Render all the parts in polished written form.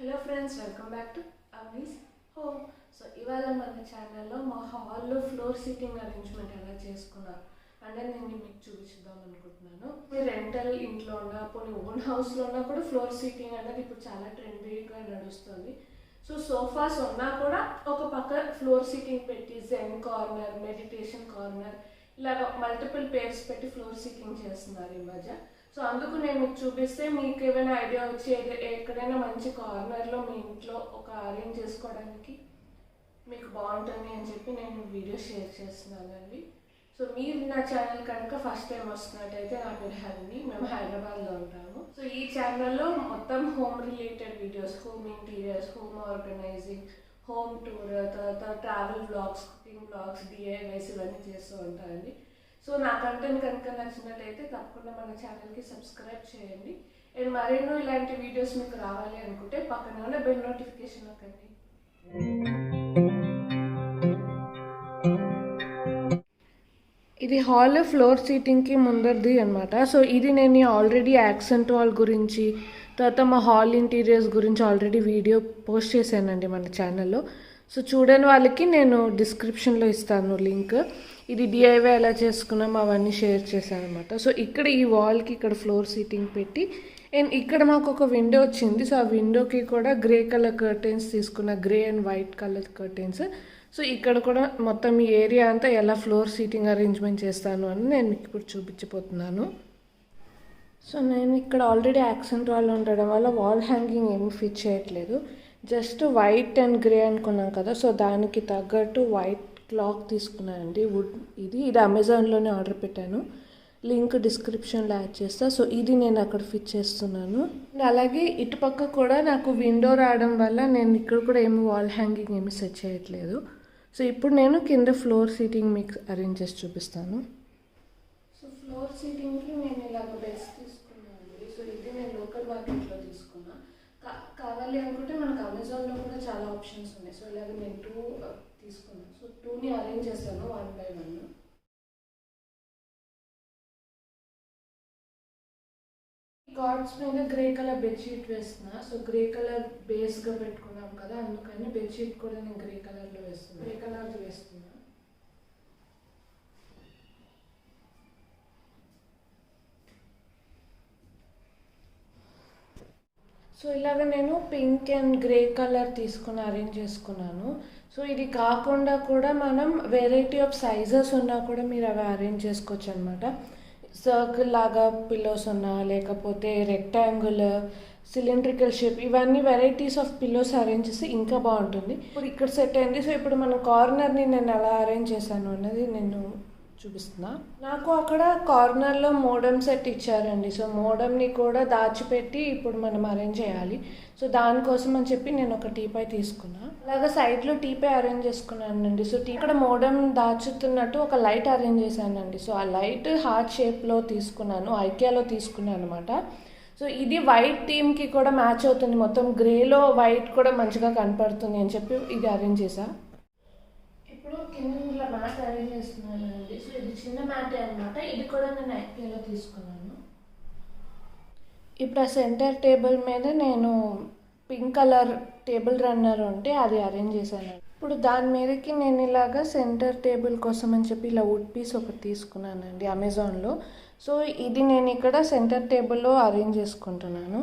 Hello friends, welcome back to Avani's home. So ఇవాళ మన ఛానల్లో మా హాల్లో ఫ్లోర్ సీటింగ్ అరేంజ్మెంట్ ఎలా చేసుకున్నారు అంటే నేను మీకు చూపించుదాం అనుకుంటున్నాను. మీ రెంటల్ ఇంట్లో ఉన్న పోనీ ఓన్ హౌస్లో ఉన్నా కూడా ఫ్లోర్ సీటింగ్ అనేది ఇప్పుడు చాలా ట్రెండీగా నడుస్తుంది. సో సోఫాస్ ఉన్నా కూడా ఒక పక్క ఫ్లోర్ సీటింగ్ పెట్టి జెన్ కార్నర్, మెడిటేషన్ కార్నర్ ఇలాగ మల్టిపుల్ పేర్స్ పెట్టి ఫ్లోర్ సీటింగ్ చేస్తున్నారు ఈ మధ్య. సో అందుకు నేను మీకు చూపిస్తే మీకు ఏమైనా ఐడియా వచ్చి ఎక్కడైనా మంచి కార్నర్లో మీ ఇంట్లో ఒక అరేంజ్ చేసుకోవడానికి మీకు బాగుంటుంది అని చెప్పి నేను వీడియో షేర్ చేస్తున్నానండి. సో మీరు నా ఛానల్ కనుక ఫస్ట్ టైం వస్తున్నట్టయితే నా పేరు హరిని, మేము హైదరాబాద్లో ఉంటాము. సో ఈ ఛానల్లో మొత్తం home related videos, home interiors, home organising, home tour, తర్వాత travel blogs, cooking blogs, DIYs ఇవన్నీ చేస్తూ ఉంటానండి. సో నా కంటెంట్ కనుక నచ్చినట్లయితే తప్పకుండా మన ఛానల్కి సబ్స్క్రైబ్ చేయండి. అండ్ మరెన్నో ఇలాంటి వీడియోస్ మీకు రావాలి అనుకుంటే పక్కన ఉన్న బెల్ నోటిఫికేషన్ నొక్కండి. ఇది హాల్ ఫ్లోర్ సీటింగ్కి ముందరది అనమాట. సో ఇది నేను ఆల్రెడీ యాక్సెంట్ వాల్ గురించి, తర్వాత మా హాల్ ఇంటీరియర్స్ గురించి ఆల్రెడీ వీడియో పోస్ట్ చేశానండి మన ఛానల్లో. సో చూడని వాళ్ళకి నేను డిస్క్రిప్షన్లో ఇస్తాను లింక్. ఇది డిఐవై ఎలా చేసుకున్నాం అవన్నీ షేర్ చేశాను అనమాట. సో ఇక్కడ ఈ వాల్కి ఇక్కడ ఫ్లోర్ సీటింగ్ పెట్టి అండ్ ఇక్కడ మాకు ఒక విండో వచ్చింది. సో ఆ విండోకి కూడా గ్రే కలర్ కర్టెన్స్ తీసుకున్న, grey and white colour curtains. So ఇక్కడ కూడా మొత్తం ఈ ఏరియా అంతా ఎలా ఫ్లోర్ సీటింగ్ అరేంజ్మెంట్ చేస్తాను అని నేను మీకు ఇప్పుడు చూపించబోతున్నాను. సో నేను ఇక్కడ ఆల్రెడీ యాక్సెంట్ వాల్ ఉండడం వల్ల వాల్ హ్యాంగింగ్ ఏమీ ఫిట్ చేయట్లేదు. జస్ట్ వైట్ అండ్ గ్రే అనుకున్నాం కదా, సో దానికి తగ్గట్టు వైట్ క్లాక్ తీసుకున్నానండి. వుడ్ ఇది అమెజాన్లోనే ఆర్డర్ పెట్టాను, లింక్ డిస్క్రిప్షన్లో యాడ్ చేస్తా. సో ఇది నేను అక్కడ ఫిట్ చేస్తున్నాను. అలాగే ఇటుపక్క కూడా నాకు విండో రావడం వల్ల నేను ఇక్కడ కూడా ఏమి వాల్ హ్యాంగింగ్ ఏమి సెట్ చేయట్లేదు. సో ఇప్పుడు నేను కింద ఫ్లోర్ సీటింగ్ మీకు అరేంజ్ చేసి చూపిస్తాను. సో ఫ్లోర్ సీటింగ్కి నేను ఇలాగ బెడ్స్ తీసుకున్నాను. సో ఇది నేను లోకల్ మార్కెట్లో తీసుకున్నా. కావాలి అనుకుంటే మనకు అమెజాన్లో కూడా చాలా ఆప్షన్స్ ఉన్నాయి. సో ఇలాగ నేను 2 తీసుకున్నాను. సో 2ని అరేంజ్ చేస్తాను 1 by 1. కార్డ్స్ మీద గ్రే కలర్ బెడ్షీట్ వేస్తున్నా. సో గ్రే కలర్ బేస్గా పెట్టుకున్నాం కదా, అందుకని బెడ్షీట్ కూడా నేను గ్రే కలర్లో వేస్తున్నా, గ్రే కలర్లో వేస్తున్నా. సో ఇలాగ నేను పింక్ అండ్ గ్రే కలర్ తీసుకుని అరేంజ్ చేసుకున్నాను. సో ఇది కాకుండా కూడా మనం వెరైటీ ఆఫ్ సైజెస్ ఉన్నా కూడా మీరు అవి అరేంజ్ చేసుకోవచ్చు అనమాట. సర్కిల్ లాగా పిల్లోస్ ఉన్నా, లేకపోతే రెక్టాంగుల్, సిలిండ్రికల్ షేప్, ఇవన్నీ వెరైటీస్ ఆఫ్ పిల్లోస్ అరేంజ్ చేస్తే ఇంకా బాగుంటుంది. ఇప్పుడు ఇక్కడ సెట్ అయింది. సో ఇప్పుడు మన కార్నర్ని నేను ఎలా అరేంజ్ చేశాను అన్నది నేను చూపిస్తున్నా. నాకు అక్కడ కార్నర్లో మోడమ్ సెట్ ఇచ్చారండి. సో మోడమ్ని కూడా దాచిపెట్టి ఇప్పుడు మనం అరేంజ్ చేయాలి. సో దానికోసం అని చెప్పి నేను ఒక టీపై తీసుకున్నా. అలాగే సైడ్లో టీపై అరేంజ్ చేసుకున్నానండి. సో ఇక్కడ మోడమ్ దాచుతున్నట్టు ఒక లైట్ అరేంజ్ చేశానండి. సో ఆ లైట్ హార్ట్ షేప్లో తీసుకున్నాను, ఐకియాలో తీసుకున్నాను అనమాట. సో ఇది వైట్ థీమ్కి కూడా మ్యాచ్ అవుతుంది, మొత్తం గ్రేలో వైట్ కూడా మంచిగా కనపడుతుంది అని చెప్పి ఇది అరేంజ్ చేశా. ఇప్పుడు కింద ఇలా మ్యాట్ అరేంజ్ చేస్తున్నానండి. సో ఇది చిన్న మ్యాటే అనమాట. ఇది కూడా నేను ఐకియాలో తీసుకున్నాను. ఇప్పుడు ఆ సెంటర్ టేబుల్ మీద నేను పింక్ కలర్ టేబుల్ రన్నర్ ఉంటే అది అరేంజ్ చేశాను. ఇప్పుడు దాని మీదకి నేను ఇలాగా సెంటర్ టేబుల్ కోసం అని చెప్పి ఇలా వుడ్ పీస్ ఒకటి తీసుకున్నానండి అమెజాన్లో. సో ఇది నేను ఇక్కడ సెంటర్ టేబుల్లో అరేంజ్ చేసుకుంటున్నాను.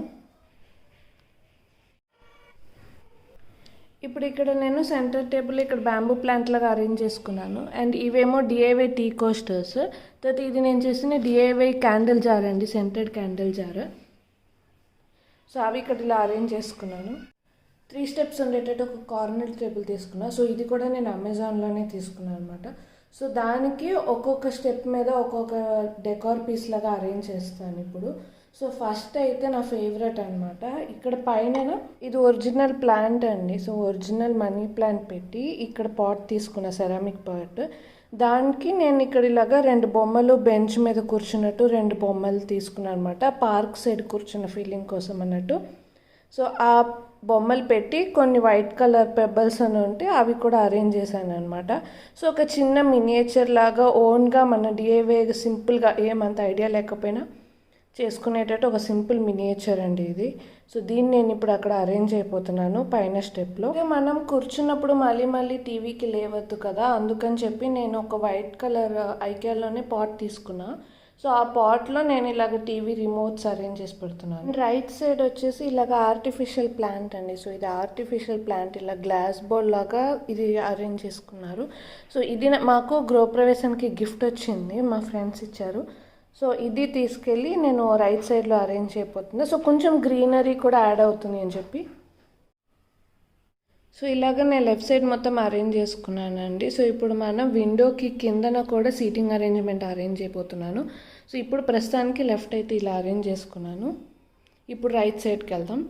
ఇప్పుడు ఇక్కడ నేను సెంటర్ టేబుల్ ఇక్కడ బ్యాంబూ ప్లాంట్ లాగా అరేంజ్ చేసుకున్నాను. అండ్ ఇవేమో డిఐవై టీ కోస్టర్స్. తర్వాత ఇది నేను చేసిన డిఐవై క్యాండిల్ జార్ అండి, సెంటెడ్ క్యాండిల్ జార్. సో అవి ఇక్కడ ఇలా అరేంజ్ చేసుకున్నాను. 3 స్టెప్స్ ఉండేటట్టు ఒక కార్నర్ టేబుల్ తీసుకున్నాను. సో ఇది కూడా నేను అమెజాన్లోనే తీసుకున్నాను అనమాట. సో దానికి ఒక్కొక్క స్టెప్ మీద ఒక్కొక్క డెకార్ పీస్ లాగా అరేంజ్ చేస్తాను ఇప్పుడు. సో ఫస్ట్ అయితే నా ఫేవరెట్ అనమాట, ఇక్కడ పైన ఇది ఒరిజినల్ ప్లాంట్ అండి. సో ఒరిజినల్ మనీ ప్లాంట్ పెట్టి ఇక్కడ పాట్ తీసుకున్న, సెరామిక్ పాట్. దానికి నేను ఇక్కడ ఇలాగా 2 బొమ్మలు బెంచ్ మీద కూర్చున్నట్టు 2 బొమ్మలు తీసుకున్నాను అనమాట, పార్క్ సైడ్ కూర్చున్న ఫీలింగ్ కోసం అన్నట్టు. సో ఆ బొమ్మలు పెట్టి కొన్ని వైట్ కలర్ పెబల్స్ అని ఉంటే అవి కూడా అరేంజ్ చేశాను అనమాట. సో ఒక చిన్న మినియేచర్ లాగా ఓన్గా మన డిఐవై సింపుల్గా ఏమంత ఐడియా లేకపోయినా చేసుకునేటట్టు ఒక సింపుల్ మినియేచర్ అండి ఇది. సో దీన్ని నేను ఇప్పుడు అక్కడ అరేంజ్ అయిపోతున్నాను పైన స్టెప్లో. మనం కూర్చున్నప్పుడు మళ్ళీ మళ్ళీ టీవీకి లేవద్దు కదా, అందుకని చెప్పి నేను ఒక వైట్ కలర్ ఐకియాలోనే పాట్ తీసుకున్నా. సో ఆ పాట్లో నేను ఇలాగ టీవీ రిమోట్స్ అరేంజ్ చేసి పెడుతున్నాను. రైట్ సైడ్ వచ్చేసి ఇలాగ ఆర్టిఫిషియల్ ప్లాంట్ అండి. సో ఇది ఆర్టిఫిషియల్ ప్లాంట్, ఇలా గ్లాస్ బౌల్ లాగా ఇది అరేంజ్ చేసుకున్నారు. సో ఇది మాకు గృహప్రవేశానికి గిఫ్ట్ వచ్చింది, మా ఫ్రెండ్స్ ఇచ్చారు. సో ఇది తీసుకెళ్ళి నేను రైట్ సైడ్లో అరేంజ్ అయిపోతుంది. సో కొంచెం గ్రీనరీ కూడా యాడ్ అవుతుంది అని చెప్పి. సో ఇలాగ నేను లెఫ్ట్ సైడ్ మొత్తం అరేంజ్ చేసుకున్నానండి. సో ఇప్పుడు మనం విండోకి కిందన కూడా సీటింగ్ అరేంజ్మెంట్ అరేంజ్ అయిపోతున్నాను. సో ఇప్పుడు ప్రస్తుతానికి లెఫ్ట్ అయితే ఇలా అరేంజ్ చేసుకున్నాను. ఇప్పుడు రైట్ సైడ్కి వెళ్దాం.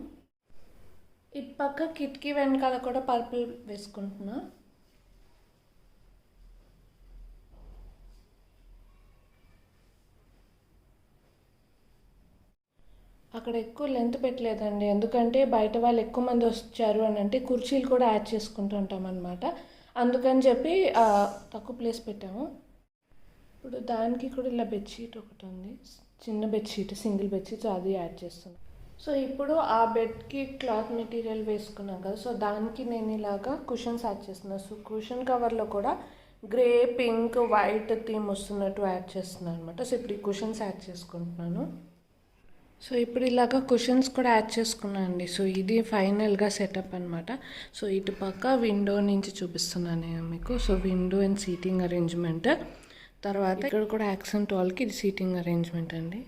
ఇటు పక్క కిటికీ వెనకాల కూడా పర్పుల్ వేసుకుంటున్నా. అక్కడ ఎక్కువ లెంత్ పెట్టలేదండి, ఎందుకంటే బయట వాళ్ళు ఎక్కువ మంది వచ్చారు అని అంటే కుర్చీలు కూడా యాడ్ చేసుకుంటూ ఉంటాం అనమాట. అందుకని చెప్పి తక్కువ ప్లేస్ పెట్టాము. ఇప్పుడు దానికి కూడా ఇలా బెడ్షీట్ ఒకటి ఉంది, చిన్న బెడ్షీట్, సింగిల్ బెడ్షీట్, సో అది యాడ్ చేస్తున్నాను. సో ఇప్పుడు ఆ బెడ్కి క్లాత్ మెటీరియల్ వేసుకున్నాం కదా, సో దానికి నేను ఇలాగా కుషన్స్ యాడ్ చేస్తున్నాను. సో కుషన్ కవర్లో కూడా గ్రే, పింక్, వైట్ థీమ్ వస్తున్నట్టు యాడ్ చేస్తున్నాను అనమాట. సో ఇప్పుడు ఈ కుషన్స్ యాడ్ చేసుకుంటున్నాను. సో ఇప్పుడు ఇలాగ కుషన్స్ కూడా యాడ్ చేసుకున్నాను అండి. సో ఇది ఫైనల్గా సెటప్ అనమాట. సో ఇటు పక్క విండో నుంచి చూపిస్తున్నాను నేను మీకు. So window and seating arrangement, తర్వాత ఇక్కడ కూడా యాక్సెంట్ వాల్కి ఇది సీటింగ్ అరేంజ్మెంట్ అండి.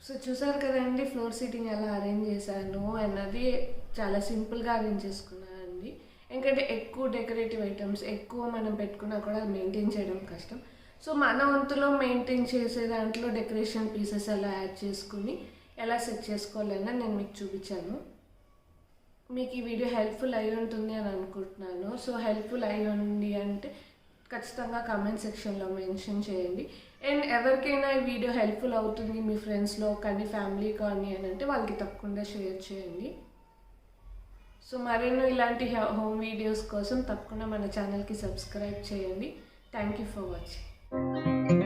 సో చూసారు కదండి ఫ్లోర్ సీటింగ్ ఎలా అరేంజ్ చేశాను అన్నది. చాలా సింపుల్గా అరేంజ్ చేసుకున్నాను అండి. ఎందుకంటే ఎక్కువ డెకరేటివ్ ఐటమ్స్ ఎక్కువ మనం పెట్టుకున్నా కూడా మెయింటైన్ చేయడం కష్టం. సో మన వంతులో మెయింటైన్ చేసే దాంట్లో డెకరేషన్ పీసెస్ ఎలా యాడ్ చేసుకుని ఎలా సెట్ చేసుకోవాలన్నా నేను మీకు చూపించాను. మీకు ఈ వీడియో హెల్ప్ఫుల్ అయి ఉంటుంది అని అనుకుంటున్నాను. సో హెల్ప్ఫుల్ అయి ఉంది అంటే ఖచ్చితంగా కామెంట్ సెక్షన్లో మెన్షన్ చేయండి. అండ్ ఎవరికైనా ఈ వీడియో హెల్ప్ఫుల్ అవుతుంది మీ ఫ్రెండ్స్లో కానీ ఫ్యామిలీ కానీ అని అంటే వాళ్ళకి తప్పకుండా షేర్ చేయండి. సో మరెన్నో ఇలాంటి హోమ్ వీడియోస్ కోసం తప్పకుండా మన ఛానల్కి సబ్స్క్రైబ్ చేయండి. Thank you for watching.